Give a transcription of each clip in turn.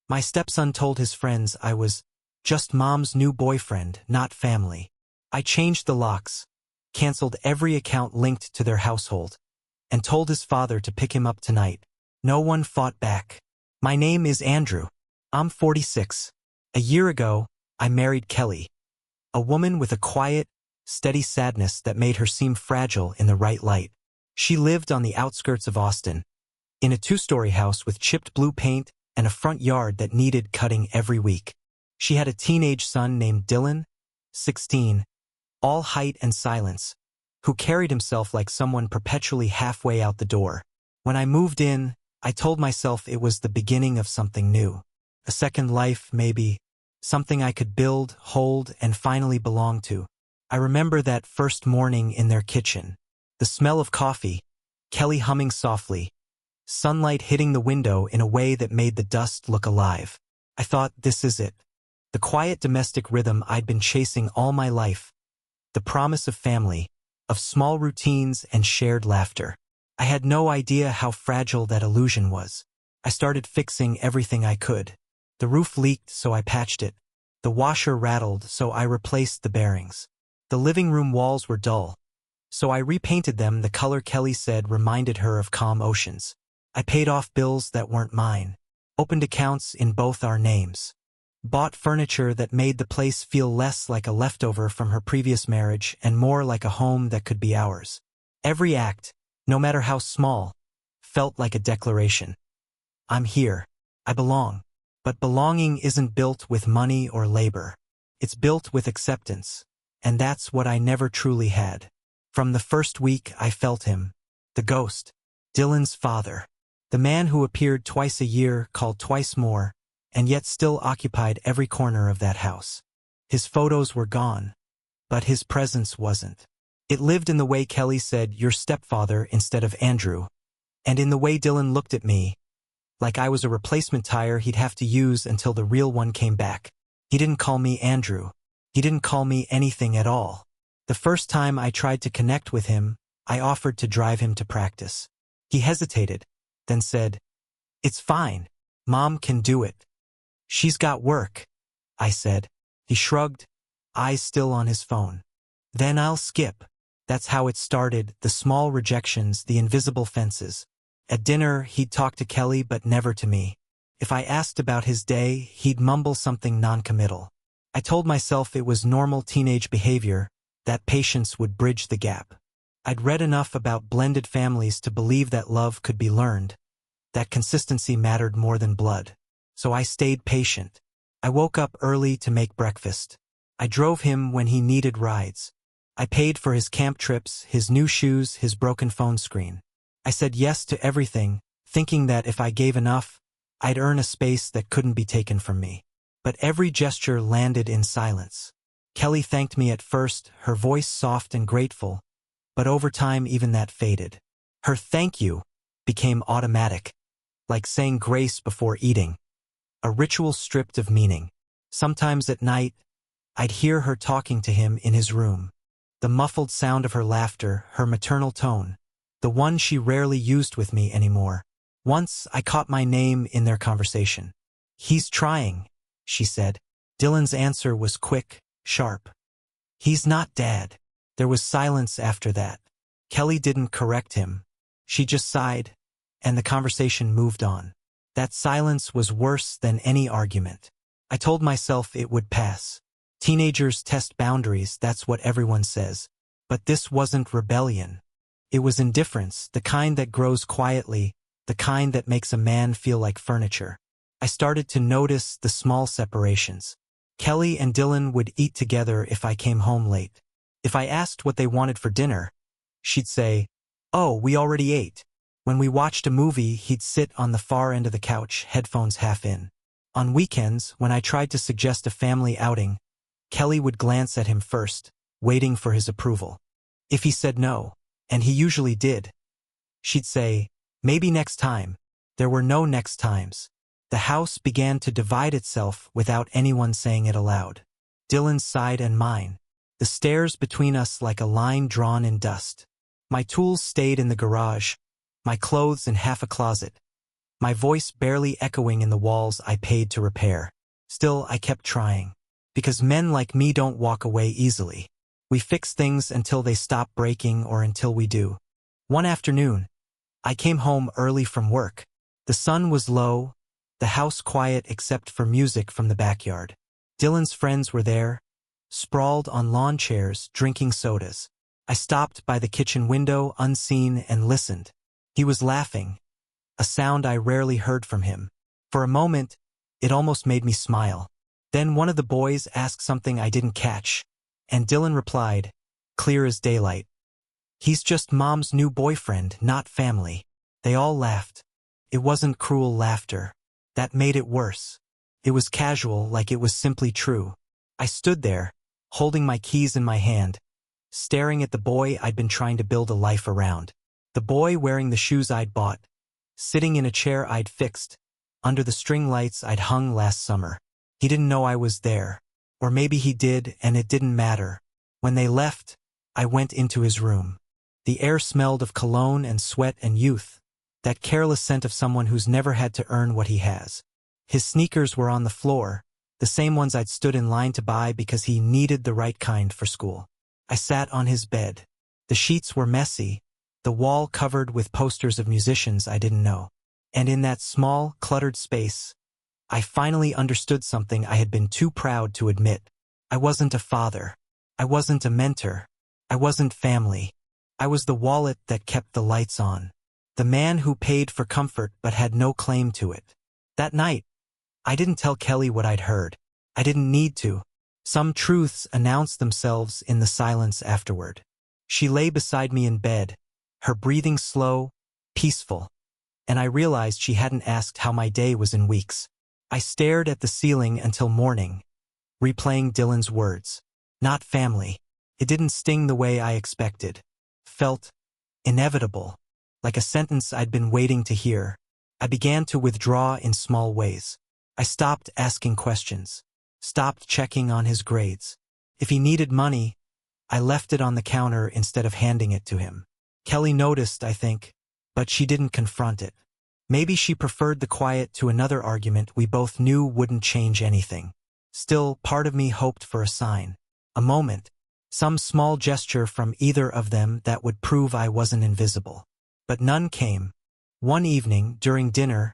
My stepson told his friends I was just mom's new boyfriend, not family. I changed the locks, canceled every account linked to their household, and told his father to pick him up tonight. No one fought back. My name is Andrew. I'm 46. A year ago, I married Kelly, a woman with a quiet, steady sadness that made her seem fragile in the right light. She lived on the outskirts of Austin, in a two-story house with chipped blue paint and a front yard that needed cutting every week. She had a teenage son named Dylan, 16, all height and silence, who carried himself like someone perpetually halfway out the door. When I moved in, I told myself it was the beginning of something new. A second life, maybe, something I could build, hold, and finally belong to. I remember that first morning in their kitchen. The smell of coffee, Kelly humming softly, sunlight hitting the window in a way that made the dust look alive. I thought, this is it. The quiet domestic rhythm I'd been chasing all my life. The promise of family, of small routines and shared laughter. I had no idea how fragile that illusion was. I started fixing everything I could. The roof leaked, so I patched it. The washer rattled, so I replaced the bearings. The living room walls were dull, so I repainted them the color Kelly said reminded her of calm oceans. I paid off bills that weren't mine, opened accounts in both our names, bought furniture that made the place feel less like a leftover from her previous marriage and more like a home that could be ours. Every act, no matter how small, felt like a declaration. I'm here. I belong. But belonging isn't built with money or labor. It's built with acceptance, and that's what I never truly had. From the first week, I felt him. The ghost. Dylan's father. The man who appeared twice a year, called twice more, and yet still occupied every corner of that house. His photos were gone, but his presence wasn't. It lived in the way Kelly said, your stepfather instead of Andrew, and in the way Dylan looked at me, like I was a replacement tire he'd have to use until the real one came back. He didn't call me Andrew. He didn't call me anything at all. The first time I tried to connect with him, I offered to drive him to practice. He hesitated, then said, it's fine. Mom can do it. She's got work, I said. He shrugged, eyes still on his phone. Then I'll skip. That's how it started, the small rejections, the invisible fences. At dinner, he'd talk to Kelly but never to me. If I asked about his day, he'd mumble something non-committal. I told myself it was normal teenage behavior, that patience would bridge the gap. I'd read enough about blended families to believe that love could be learned, that consistency mattered more than blood. So I stayed patient. I woke up early to make breakfast. I drove him when he needed rides. I paid for his camp trips, his new shoes, his broken phone screen. I said yes to everything, thinking that if I gave enough, I'd earn a space that couldn't be taken from me. But every gesture landed in silence. Kelly thanked me at first, her voice soft and grateful, but over time even that faded. Her thank you became automatic, like saying grace before eating, a ritual stripped of meaning. Sometimes at night, I'd hear her talking to him in his room. The muffled sound of her laughter, her maternal tone, the one she rarely used with me anymore. Once I caught my name in their conversation. He's trying, she said. Dylan's answer was quick, sharp. He's not, Dad. There was silence after that. Kelly didn't correct him. She just sighed, and the conversation moved on. That silence was worse than any argument. I told myself it would pass. Teenagers test boundaries, that's what everyone says. But this wasn't rebellion. It was indifference, the kind that grows quietly, the kind that makes a man feel like furniture. I started to notice the small separations. Kelly and Dylan would eat together if I came home late. If I asked what they wanted for dinner, she'd say, oh, we already ate. When we watched a movie, he'd sit on the far end of the couch, headphones half in. On weekends, when I tried to suggest a family outing, Kelly would glance at him first, waiting for his approval. If he said no, and he usually did, she'd say, maybe next time. There were no next times. The house began to divide itself without anyone saying it aloud. Dylan's side and mine. The stairs between us like a line drawn in dust. My tools stayed in the garage, my clothes in half a closet. my voice barely echoing in the walls I paid to repair. Still, I kept trying. Because men like me don't walk away easily. We fix things until they stop breaking or until we do. One afternoon, I came home early from work. The sun was low, the house quiet except for music from the backyard. Dylan's friends were there, sprawled on lawn chairs, drinking sodas. I stopped by the kitchen window unseen and listened. He was laughing, a sound I rarely heard from him. For a moment, it almost made me smile. Then one of the boys asked something I didn't catch, and Dylan replied, clear as daylight. He's just Mom's new boyfriend, not family. They all laughed. It wasn't cruel laughter. That made it worse. It was casual, like it was simply true. I stood there, holding my keys in my hand, staring at the boy I'd been trying to build a life around. The boy wearing the shoes I'd bought, sitting in a chair I'd fixed, under the string lights I'd hung last summer. He didn't know I was there. Or maybe he did, and it didn't matter. When they left, I went into his room. The air smelled of cologne and sweat and youth, that careless scent of someone who's never had to earn what he has. His sneakers were on the floor, the same ones I'd stood in line to buy because he needed the right kind for school. I sat on his bed. The sheets were messy, the wall covered with posters of musicians I didn't know. And in that small, cluttered space, I finally understood something I had been too proud to admit. I wasn't a father. I wasn't a mentor. I wasn't family. I was the wallet that kept the lights on. The man who paid for comfort but had no claim to it. That night, I didn't tell Kelly what I'd heard. I didn't need to. Some truths announced themselves in the silence afterward. She lay beside me in bed, her breathing slow, peaceful, and I realized she hadn't asked how my day was in weeks. I stared at the ceiling until morning, replaying Dylan's words. Not family. It didn't sting the way I expected. Felt inevitable, like a sentence I'd been waiting to hear. I began to withdraw in small ways. I stopped asking questions, stopped checking on his grades. If he needed money, I left it on the counter instead of handing it to him. Kelly noticed, I think, but she didn't confront it. Maybe she preferred the quiet to another argument we both knew wouldn't change anything. Still, part of me hoped for a sign, a moment, some small gesture from either of them that would prove I wasn't invisible. But none came. One evening, during dinner,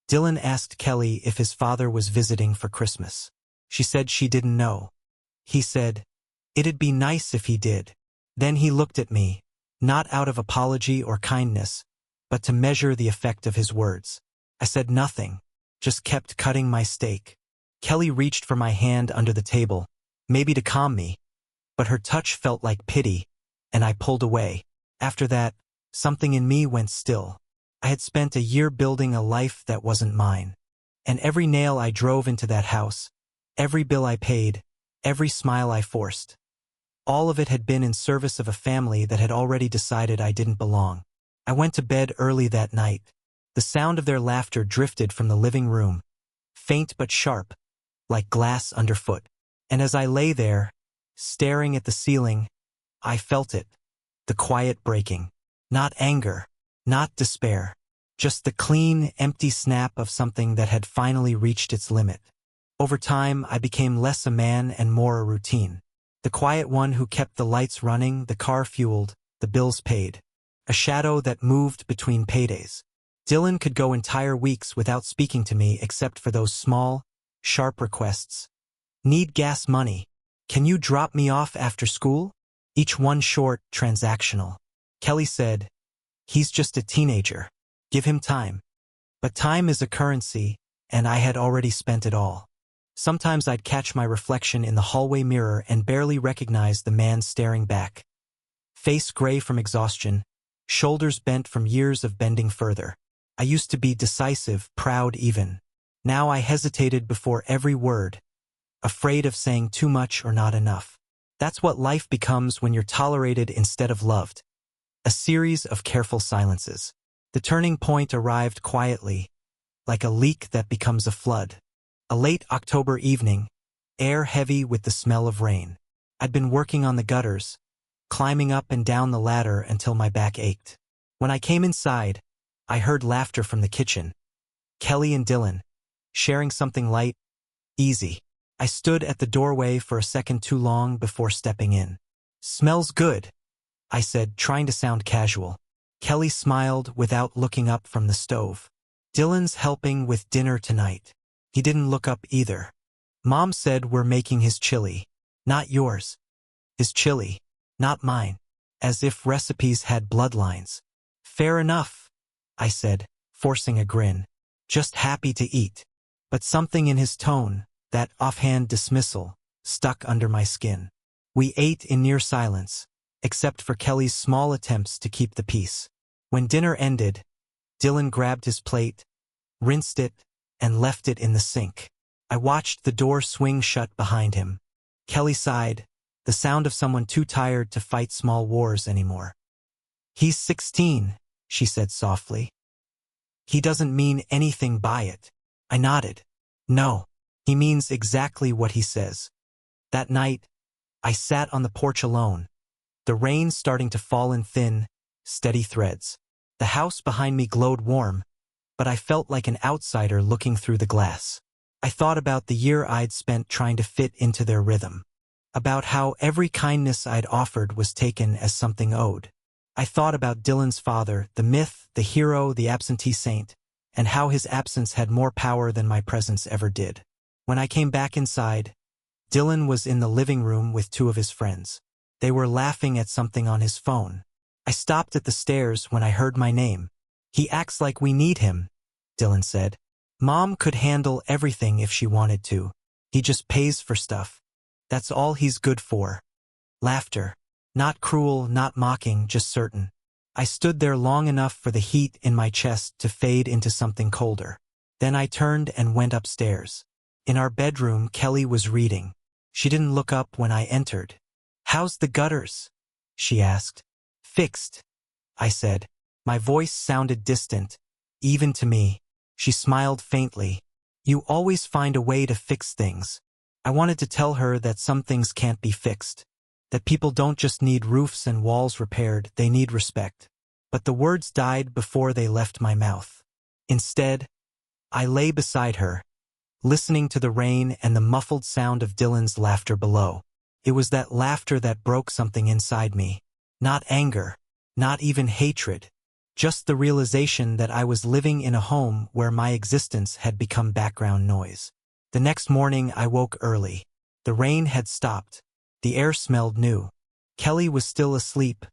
Dylan asked Kelly if his father was visiting for Christmas. She said she didn't know. He said, it'd be nice if he did. Then he looked at me, not out of apology or kindness, but to measure the effect of his words. I said nothing, just kept cutting my steak. Kelly reached for my hand under the table, maybe to calm me, but her touch felt like pity, and I pulled away. After that, something in me went still. I had spent a year building a life that wasn't mine. And every nail I drove into that house, every bill I paid, every smile I forced, all of it had been in service of a family that had already decided I didn't belong. I went to bed early that night. The sound of their laughter drifted from the living room, faint but sharp, like glass underfoot. And as I lay there, staring at the ceiling, I felt it, the quiet breaking. Not anger, not despair, just the clean, empty snap of something that had finally reached its limit. Over time, I became less a man and more a routine. The quiet one who kept the lights running, the car fueled, the bills paid. A shadow that moved between paydays. Dylan could go entire weeks without speaking to me except for those small, sharp requests. Need gas money. Can you drop me off after school? Each one short, transactional. Kelly said, he's just a teenager. Give him time. But time is a currency, and I had already spent it all. Sometimes I'd catch my reflection in the hallway mirror and barely recognize the man staring back. Face gray from exhaustion, shoulders bent from years of bending further. I used to be decisive, proud even. Now I hesitated before every word, afraid of saying too much or not enough. That's what life becomes when you're tolerated instead of loved. A series of careful silences. The turning point arrived quietly, like a leak that becomes a flood. A late October evening, air heavy with the smell of rain. I'd been working on the gutters, climbing up and down the ladder until my back ached. When I came inside, I heard laughter from the kitchen, Kelly and Dylan. Sharing something light, easy. I stood at the doorway for a second too long before stepping in. Smells good, I said, trying to sound casual. Kelly smiled without looking up from the stove. Dylan's helping with dinner tonight. He didn't look up either. Mom said we're making his chili. Not yours. His chili, not mine. As if recipes had bloodlines. Fair enough, I said, forcing a grin. Just happy to eat. But something in his tone, that offhand dismissal, stuck under my skin. We ate in near silence, except for Kelly's small attempts to keep the peace. When dinner ended, Dylan grabbed his plate, rinsed it, and left it in the sink. I watched the door swing shut behind him. Kelly sighed, the sound of someone too tired to fight small wars anymore. He's 16, she said softly. He doesn't mean anything by it. I nodded. No, he means exactly what he says. That night, I sat on the porch alone, the rain starting to fall in thin, steady threads. The house behind me glowed warm, but I felt like an outsider looking through the glass. I thought about the year I'd spent trying to fit into their rhythm, about how every kindness I'd offered was taken as something owed. I thought about Dylan's father, the myth, the hero, the absentee saint, and how his absence had more power than my presence ever did. When I came back inside, Dylan was in the living room with two of his friends. They were laughing at something on his phone. I stopped at the stairs when I heard my name. He acts like we need him, Dylan said. Mom could handle everything if she wanted to. He just pays for stuff. That's all he's good for. Laughter. Not cruel, not mocking, just certain. I stood there long enough for the heat in my chest to fade into something colder. Then I turned and went upstairs. In our bedroom, Kelly was reading. She didn't look up when I entered. How's the gutters? She asked. Fixed, I said. My voice sounded distant, even to me. She smiled faintly. You always find a way to fix things. I wanted to tell her that some things can't be fixed. That people don't just need roofs and walls repaired, they need respect. But the words died before they left my mouth. Instead, I lay beside her, listening to the rain and the muffled sound of Dylan's laughter below. It was that laughter that broke something inside me. Not anger, not even hatred, just the realization that I was living in a home where my existence had become background noise. The next morning I woke early. The rain had stopped. The air smelled new. Kelly was still asleep,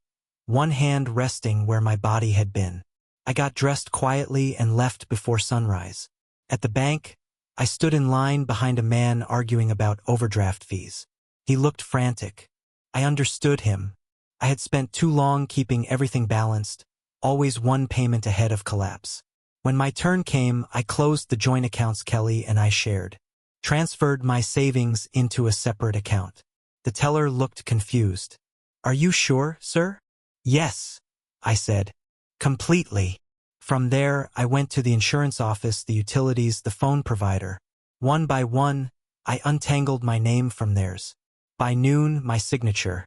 one hand resting where my body had been. I got dressed quietly and left before sunrise. At the bank, I stood in line behind a man arguing about overdraft fees. He looked frantic. I understood him. I had spent too long keeping everything balanced, always one payment ahead of collapse. When my turn came, I closed the joint accounts Kelly and I shared, transferred my savings into a separate account. The teller looked confused. Are you sure, sir? Yes, I said. Completely. From there, I went to the insurance office, the utilities, the phone provider. One by one, I untangled my name from theirs. By noon, my signature,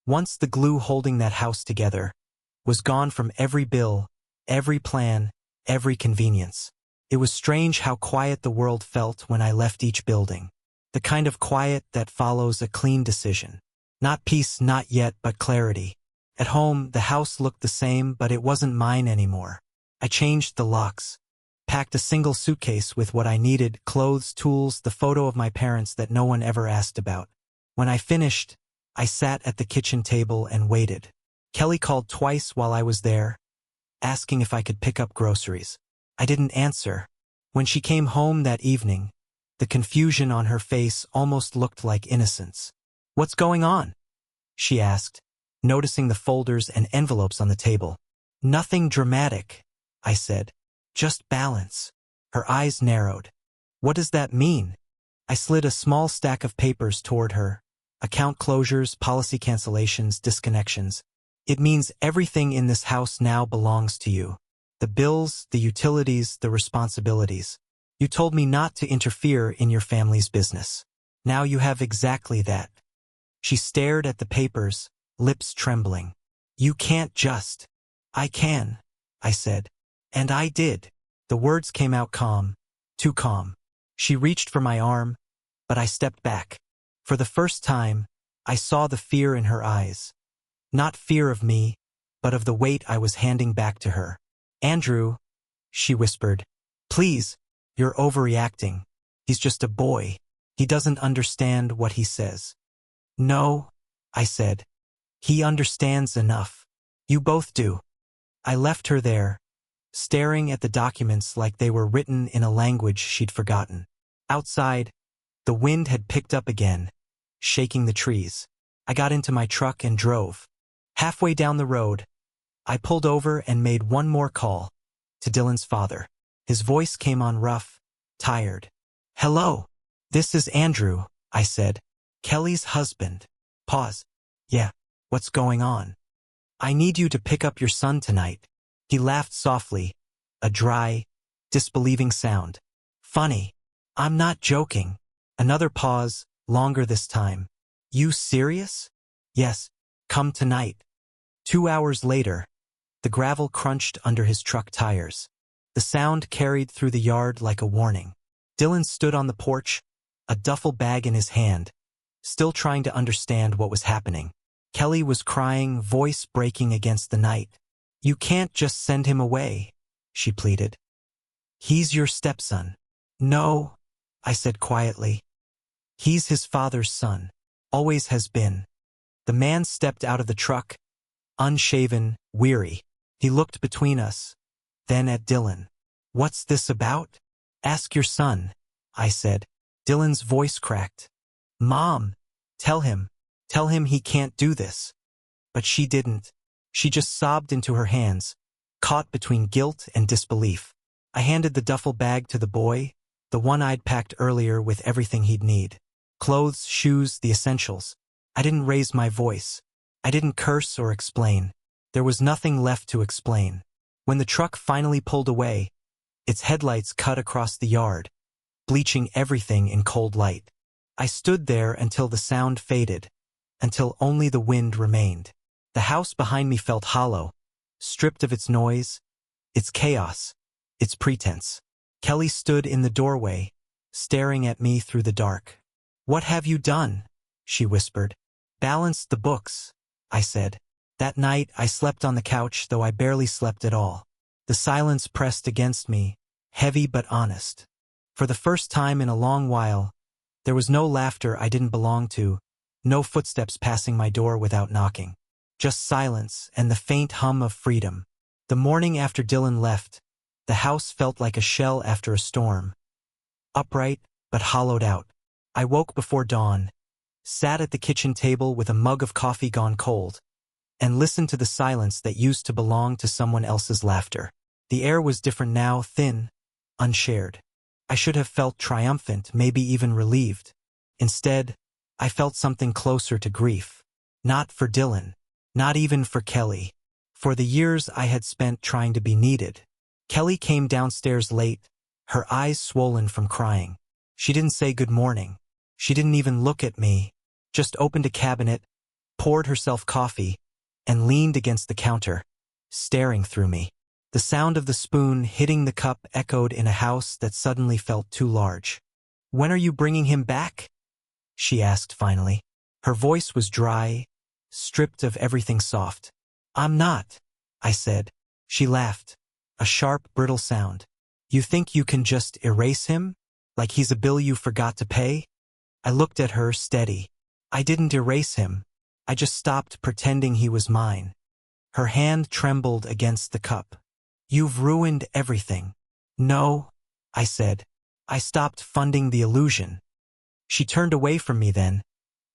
once the glue holding that house together, was gone from every bill, every plan, every convenience. It was strange how quiet the world felt when I left each building. The kind of quiet that follows a clean decision. Not peace, not yet, but clarity. At home, the house looked the same, but it wasn't mine anymore. I changed the locks, packed a single suitcase with what I needed, clothes, tools, the photo of my parents that no one ever asked about. When I finished, I sat at the kitchen table and waited. Kelly called twice while I was there, asking if I could pick up groceries. I didn't answer. When she came home that evening, the confusion on her face almost looked like innocence. What's going on? She asked, noticing the folders and envelopes on the table. Nothing dramatic, I said. Just balance. Her eyes narrowed. What does that mean? I slid a small stack of papers toward her. Account closures, policy cancellations, disconnections. It means everything in this house now belongs to you. The bills, the utilities, the responsibilities. You told me not to interfere in your family's business. Now you have exactly that. She stared at the papers, lips trembling. You can't just. I can, I said. And I did. The words came out calm, too calm. She reached for my arm, but I stepped back. For the first time, I saw the fear in her eyes. Not fear of me, but of the weight I was handing back to her. Andrew, she whispered, please, you're overreacting. He's just a boy. He doesn't understand what he says. No, I said. He understands enough. You both do. I left her there, staring at the documents like they were written in a language she'd forgotten. Outside, the wind had picked up again, shaking the trees. I got into my truck and drove. Halfway down the road, I pulled over and made one more call to Dylan's father. His voice came on rough, tired. Hello, this is Andrew, I said. Kelly's husband. Pause. Yeah, what's going on? I need you to pick up your son tonight. He laughed softly, a dry, disbelieving sound. Funny. I'm not joking. Another pause, longer this time. You serious? Yes, come tonight. 2 hours later, the gravel crunched under his truck tires. The sound carried through the yard like a warning. Dylan stood on the porch, a duffel bag in his hand, still trying to understand what was happening. Kelly was crying, voice breaking against the night. You can't just send him away, she pleaded. He's your stepson. No, I said quietly. He's his father's son. Always has been. The man stepped out of the truck, unshaven, weary. He looked between us, then at Dylan. What's this about? Ask your son, I said. Dylan's voice cracked. Mom, tell him he can't do this. But she didn't. She just sobbed into her hands, caught between guilt and disbelief. I handed the duffel bag to the boy, the one I'd packed earlier with everything he'd need. Clothes, shoes, the essentials. I didn't raise my voice. I didn't curse or explain. There was nothing left to explain. When the truck finally pulled away, its headlights cut across the yard, bleaching everything in cold light. I stood there until the sound faded, until only the wind remained. The house behind me felt hollow, stripped of its noise, its chaos, its pretense. Kelly stood in the doorway, staring at me through the dark. What have you done? She whispered. Balanced the books, I said. That night I slept on the couch, though I barely slept at all. The silence pressed against me, heavy but honest. For the first time in a long while, there was no laughter I didn't belong to, no footsteps passing my door without knocking. Just silence and the faint hum of freedom. The morning after Dylan left, the house felt like a shell after a storm. Upright, but hollowed out. I woke before dawn, sat at the kitchen table with a mug of coffee gone cold, and listened to the silence that used to belong to someone else's laughter. The air was different now, thin, unshared. I should have felt triumphant, maybe even relieved. Instead, I felt something closer to grief. Not for Dylan, not even for Kelly. For the years I had spent trying to be needed. Kelly came downstairs late, her eyes swollen from crying. She didn't say good morning. She didn't even look at me, just opened a cabinet, poured herself coffee, and leaned against the counter, staring through me. The sound of the spoon hitting the cup echoed in a house that suddenly felt too large. When are you bringing him back? She asked finally. Her voice was dry, stripped of everything soft. I'm not, I said. She laughed, a sharp, brittle sound. You think you can just erase him? Like he's a bill you forgot to pay? I looked at her, steady. I didn't erase him. I just stopped pretending he was mine. Her hand trembled against the cup. You've ruined everything. No, I said. I stopped funding the illusion. She turned away from me then,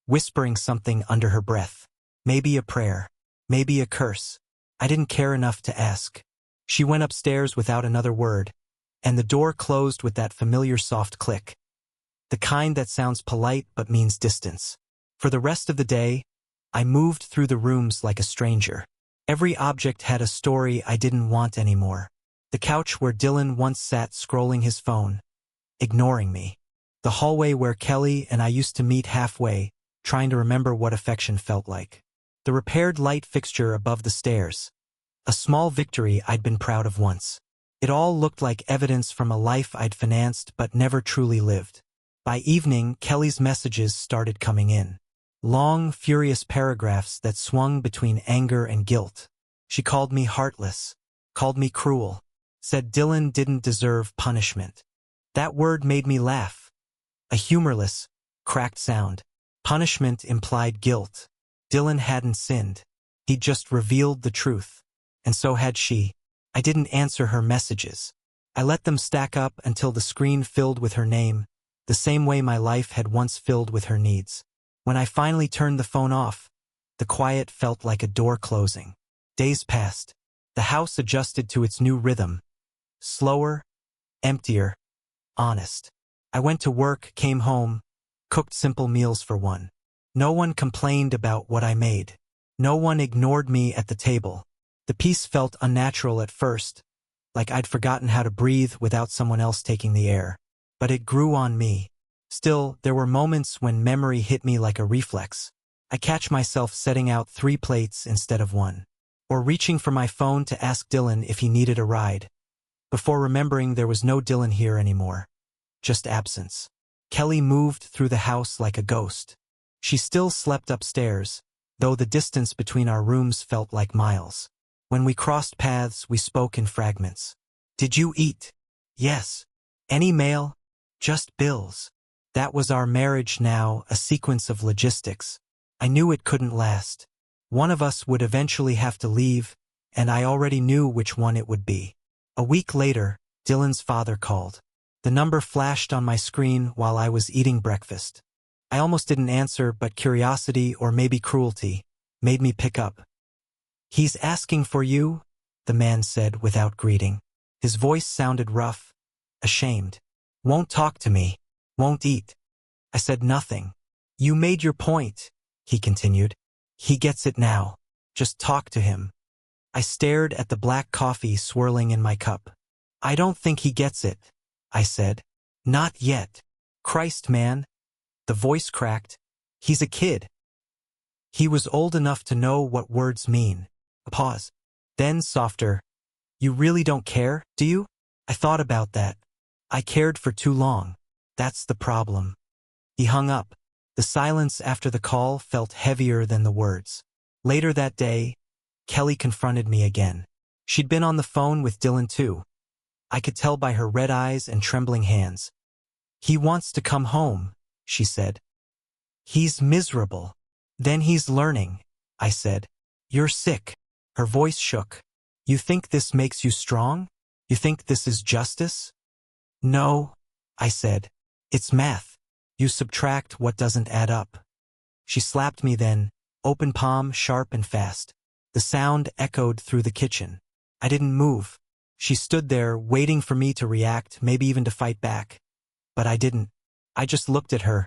whispering something under her breath. Maybe a prayer. Maybe a curse. I didn't care enough to ask. She went upstairs without another word, and the door closed with that familiar soft click. The kind that sounds polite but means distance. For the rest of the day, I moved through the rooms like a stranger. Every object had a story I didn't want anymore. The couch where Dylan once sat scrolling his phone, ignoring me. The hallway where Kelly and I used to meet halfway, trying to remember what affection felt like. The repaired light fixture above the stairs. A small victory I'd been proud of once. It all looked like evidence from a life I'd financed but never truly lived. By evening, Kelly's messages started coming in. Long, furious paragraphs that swung between anger and guilt. She called me heartless, called me cruel, said Dylan didn't deserve punishment. That word made me laugh. A humorless, cracked sound. Punishment implied guilt. Dylan hadn't sinned. He'd just revealed the truth. And so had she. I didn't answer her messages. I let them stack up until the screen filled with her name, the same way my life had once filled with her needs. When I finally turned the phone off, the quiet felt like a door closing. Days passed. The house adjusted to its new rhythm. Slower, emptier, honest. I went to work, came home, cooked simple meals for one. No one complained about what I made. No one ignored me at the table. The peace felt unnatural at first, like I'd forgotten how to breathe without someone else taking the air. But it grew on me. Still, there were moments when memory hit me like a reflex. I catch myself setting out 3 plates instead of 1. Or reaching for my phone to ask Dylan if he needed a ride. Before remembering there was no Dylan here anymore. Just absence. Kelly moved through the house like a ghost. She still slept upstairs, though the distance between our rooms felt like miles. When we crossed paths, we spoke in fragments. Did you eat? Yes. Any mail? Just bills. That was our marriage now, a sequence of logistics. I knew it couldn't last. One of us would eventually have to leave, and I already knew which one it would be. A week later, Dylan's father called. The number flashed on my screen while I was eating breakfast. I almost didn't answer, but curiosity, or maybe cruelty, made me pick up. "He's asking for you," the man said without greeting. His voice sounded rough, ashamed. "Won't talk to me. Won't eat." I said nothing. "You made your point," he continued. "He gets it now. Just talk to him." I stared at the black coffee swirling in my cup. "I don't think he gets it," I said. "Not yet. Christ, man." The voice cracked. "He's a kid." He was old enough to know what words mean. A pause. Then softer. "You really don't care, do you?" I thought about that. I cared for too long. That's the problem. He hung up. The silence after the call felt heavier than the words. Later that day, Kelly confronted me again. She'd been on the phone with Dylan too. I could tell by her red eyes and trembling hands. "He wants to come home," she said. "He's miserable." "Then he's learning," I said. "You're sick." Her voice shook. "You think this makes you strong? You think this is justice?" "No," I said. "It's math. You subtract what doesn't add up." She slapped me then, open palm, sharp and fast. The sound echoed through the kitchen. I didn't move. She stood there, waiting for me to react, maybe even to fight back. But I didn't. I just looked at her.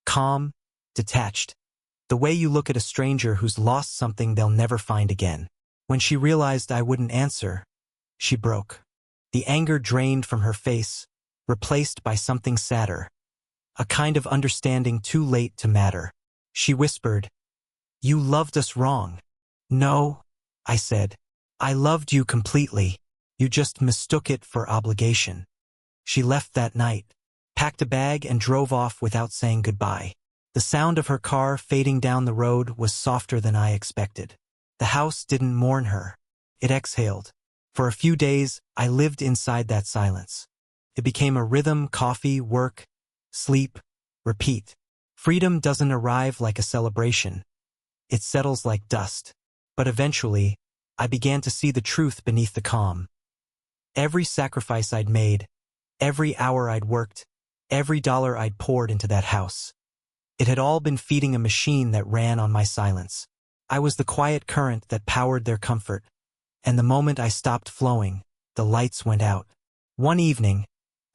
Calm, detached. The way you look at a stranger who's lost something they'll never find again. When she realized I wouldn't answer, she broke. The anger drained from her face, replaced by something sadder. A kind of understanding too late to matter. She whispered, "You loved us wrong." "No," I said. "I loved you completely. You just mistook it for obligation." She left that night, packed a bag and drove off without saying goodbye. The sound of her car fading down the road was softer than I expected. The house didn't mourn her. It exhaled. For a few days, I lived inside that silence. It became a rhythm: coffee, work, sleep, repeat. Freedom doesn't arrive like a celebration. It settles like dust. But eventually, I began to see the truth beneath the calm. Every sacrifice I'd made, every hour I'd worked, every dollar I'd poured into that house. It had all been feeding a machine that ran on my silence. I was the quiet current that powered their comfort. And the moment I stopped flowing, the lights went out. One evening,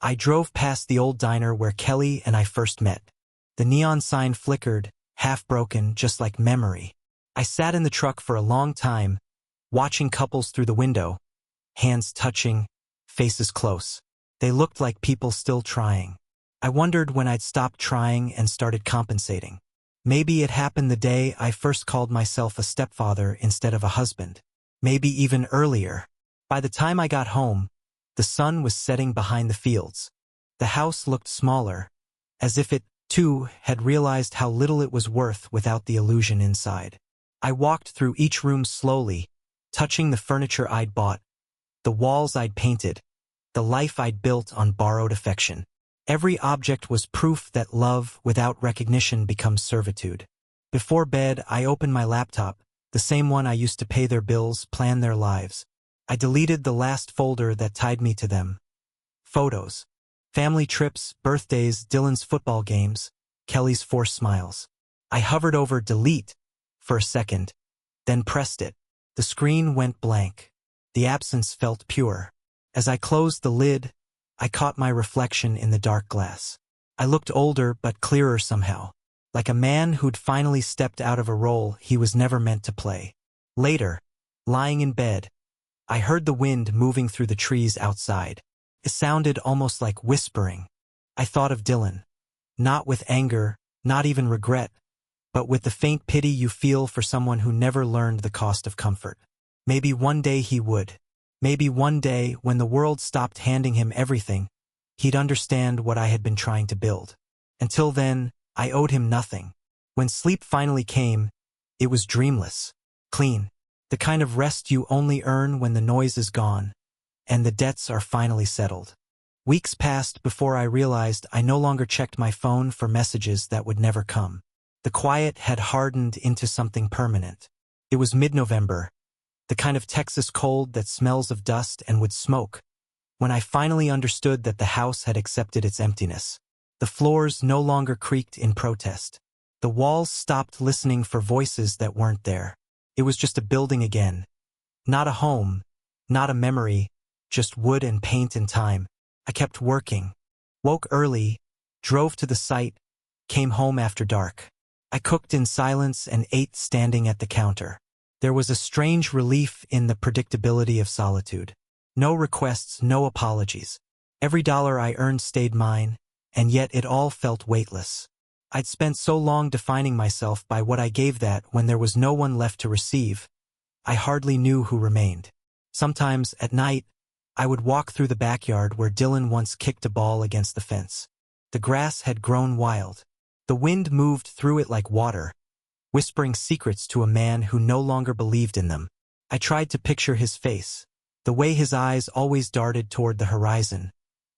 I drove past the old diner where Kelly and I first met. The neon sign flickered, half broken, just like memory. I sat in the truck for a long time, watching couples through the window, hands touching, faces close. They looked like people still trying. I wondered when I'd stopped trying and started compensating. Maybe it happened the day I first called myself a stepfather instead of a husband. Maybe even earlier. By the time I got home, The sun was setting behind the fields. The house looked smaller, as if it, too, had realized how little it was worth without the illusion inside. I walked through each room slowly, touching the furniture I'd bought, the walls I'd painted, the life I'd built on borrowed affection. Every object was proof that love without recognition becomes servitude. Before bed, I opened my laptop, the same one I used to pay their bills, plan their lives. I deleted the last folder that tied me to them. Photos. Family trips, birthdays, Dylan's football games, Kelly's forced smiles. I hovered over delete for a second, then pressed it. The screen went blank. The absence felt pure. As I closed the lid, I caught my reflection in the dark glass. I looked older but clearer somehow, like a man who'd finally stepped out of a role he was never meant to play. Later, lying in bed, I heard the wind moving through the trees outside. It sounded almost like whispering. I thought of Dylan. Not with anger, not even regret, but with the faint pity you feel for someone who never learned the cost of comfort. Maybe one day he would. Maybe one day, when the world stopped handing him everything, he'd understand what I had been trying to build. Until then, I owed him nothing. When sleep finally came, it was dreamless, clean, the kind of rest you only earn when the noise is gone, and the debts are finally settled. Weeks passed before I realized I no longer checked my phone for messages that would never come. The quiet had hardened into something permanent. It was mid-November, the kind of Texas cold that smells of dust and would smoke, when I finally understood that the house had accepted its emptiness. The floors no longer creaked in protest. The walls stopped listening for voices that weren't there. It was just a building again. Not a home, not a memory, just wood and paint and time. I kept working. Woke early, drove to the site, came home after dark. I cooked in silence and ate standing at the counter. There was a strange relief in the predictability of solitude. No requests, no apologies. Every dollar I earned stayed mine, and yet it all felt weightless. I'd spent so long defining myself by what I gave that when there was no one left to receive, I hardly knew who remained. Sometimes, at night, I would walk through the backyard where Dylan once kicked a ball against the fence. The grass had grown wild. The wind moved through it like water, whispering secrets to a man who no longer believed in them. I tried to picture his face, the way his eyes always darted toward the horizon,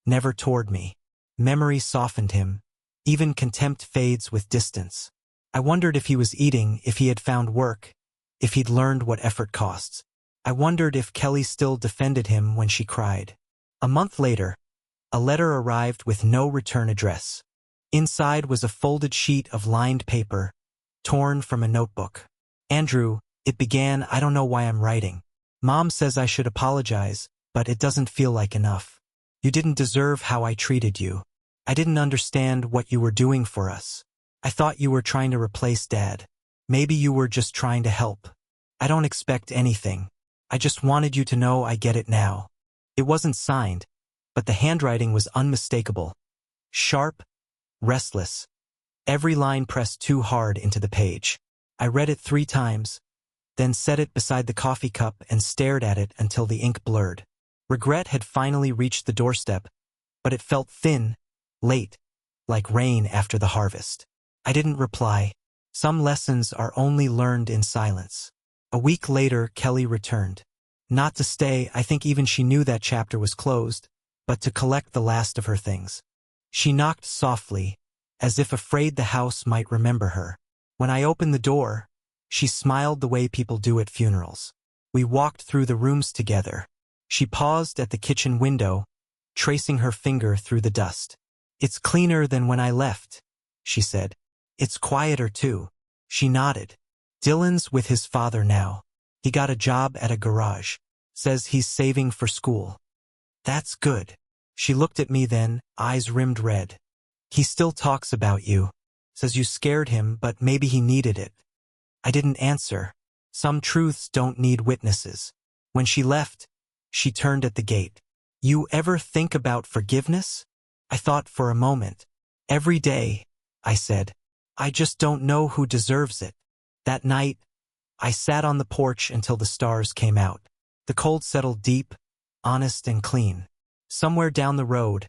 never toward me. Memory softened him. Even contempt fades with distance. I wondered if he was eating, if he had found work, if he'd learned what effort costs. I wondered if Kelly still defended him when she cried. A month later, a letter arrived with no return address. Inside was a folded sheet of lined paper, torn from a notebook. Andrew, it began, I don't know why I'm writing. Mom says I should apologize, but it doesn't feel like enough. You didn't deserve how I treated you. I didn't understand what you were doing for us. I thought you were trying to replace Dad. Maybe you were just trying to help. I don't expect anything. I just wanted you to know I get it now. It wasn't signed, but the handwriting was unmistakable. Sharp, restless. Every line pressed too hard into the page. I read it 3 times, then set it beside the coffee cup and stared at it until the ink blurred. Regret had finally reached the doorstep, but it felt thin, late, like rain after the harvest. I didn't reply. Some lessons are only learned in silence. A week later, Kelly returned. Not to stay, I think even she knew that chapter was closed, but to collect the last of her things. She knocked softly, as if afraid the house might remember her. When I opened the door, she smiled the way people do at funerals. We walked through the rooms together. She paused at the kitchen window, tracing her finger through the dust. "It's cleaner than when I left," she said. "It's quieter too." She nodded. "Dylan's with his father now. He got a job at a garage. Says he's saving for school." "That's good." She looked at me then, eyes rimmed red. "He still talks about you. Says you scared him, but maybe he needed it." I didn't answer. Some truths don't need witnesses. When she left, she turned at the gate. "You ever think about forgiveness?" I thought for a moment. "Every day," I said. "I just don't know who deserves it." That night, I sat on the porch until the stars came out. The cold settled deep, honest and clean. Somewhere down the road,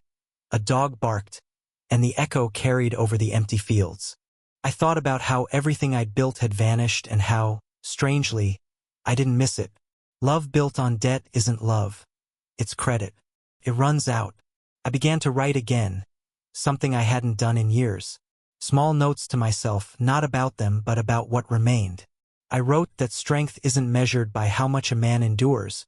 a dog barked, and the echo carried over the empty fields. I thought about how everything I'd built had vanished and how, strangely, I didn't miss it. Love built on debt isn't love. It's credit. It runs out. I began to write again, something I hadn't done in years. Small notes to myself, not about them but about what remained. I wrote that strength isn't measured by how much a man endures,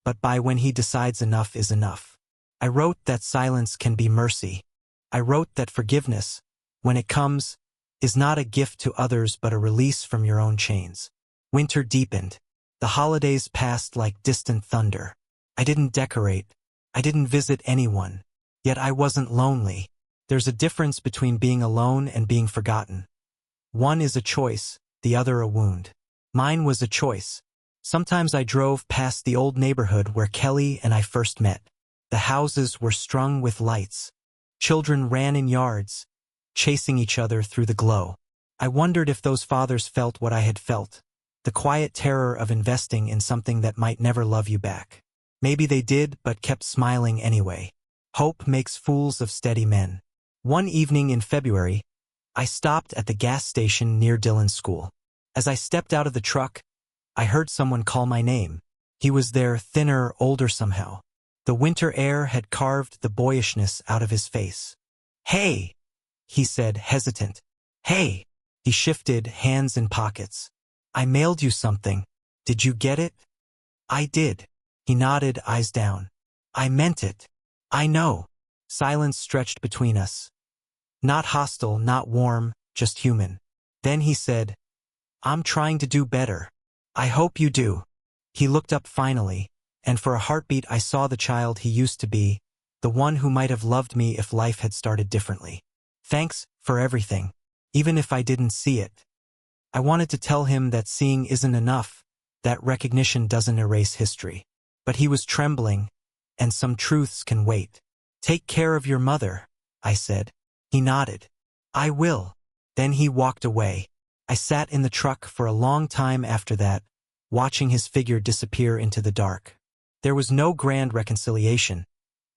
but by when he decides enough is enough. I wrote that silence can be mercy. I wrote that forgiveness, when it comes, is not a gift to others but a release from your own chains. Winter deepened. The holidays passed like distant thunder. I didn't decorate. I didn't visit anyone. Yet I wasn't lonely. There's a difference between being alone and being forgotten. One is a choice, the other a wound. Mine was a choice. Sometimes I drove past the old neighborhood where Kelly and I first met. The houses were strung with lights. Children ran in yards, chasing each other through the glow. I wondered if those fathers felt what I had felt, the quiet terror of investing in something that might never love you back. Maybe they did, but kept smiling anyway. Hope makes fools of steady men. One evening in February, I stopped at the gas station near Dylan's school. As I stepped out of the truck, I heard someone call my name. He was there, thinner, older somehow. The winter air had carved the boyishness out of his face. "Hey," he said, hesitant. "Hey." He shifted, hands in pockets. "I mailed you something. Did you get it?" "I did." He nodded, eyes down. "I meant it." "I know." Silence stretched between us. Not hostile, not warm, just human. Then he said, "I'm trying to do better. I hope you do." He looked up finally, and for a heartbeat I saw the child he used to be, the one who might have loved me if life had started differently. "Thanks for everything, even if I didn't see it." I wanted to tell him that seeing isn't enough, that recognition doesn't erase history. But he was trembling, and some truths can wait. "Take care of your mother," I said. He nodded. "I will." Then he walked away. I sat in the truck for a long time after that, watching his figure disappear into the dark. There was no grand reconciliation,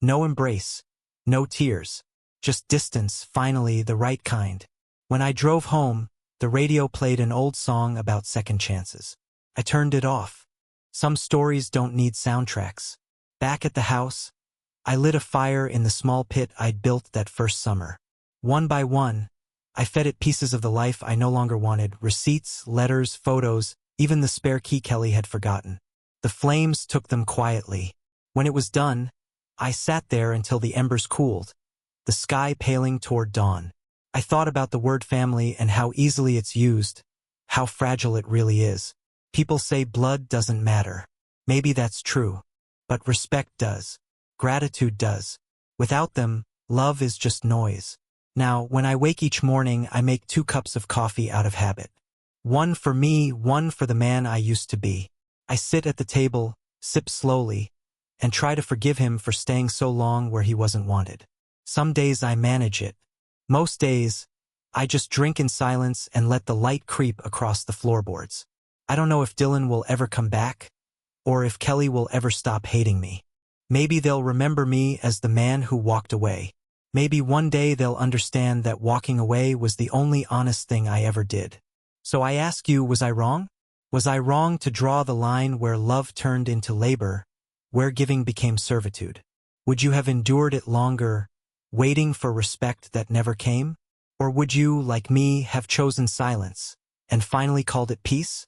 no embrace, no tears, just distance, finally the right kind. When I drove home, the radio played an old song about second chances. I turned it off. Some stories don't need soundtracks. Back at the house, I lit a fire in the small pit I'd built that first summer. One by one, I fed it pieces of the life I no longer wanted, receipts, letters, photos, even the spare key Kelly had forgotten. The flames took them quietly. When it was done, I sat there until the embers cooled, the sky paling toward dawn. I thought about the word family and how easily it's used, how fragile it really is. People say blood doesn't matter. Maybe that's true. But respect does. Gratitude does. Without them, love is just noise. Now, when I wake each morning, I make 2 cups of coffee out of habit. One for me, one for the man I used to be. I sit at the table, sip slowly, and try to forgive him for staying so long where he wasn't wanted. Some days I manage it. Most days, I just drink in silence and let the light creep across the floorboards. I don't know if Dylan will ever come back, or if Kelly will ever stop hating me. Maybe they'll remember me as the man who walked away. Maybe one day they'll understand that walking away was the only honest thing I ever did. So I ask you, was I wrong? Was I wrong to draw the line where love turned into labor, where giving became servitude? Would you have endured it longer, waiting for respect that never came? Or would you, like me, have chosen silence, and finally called it peace?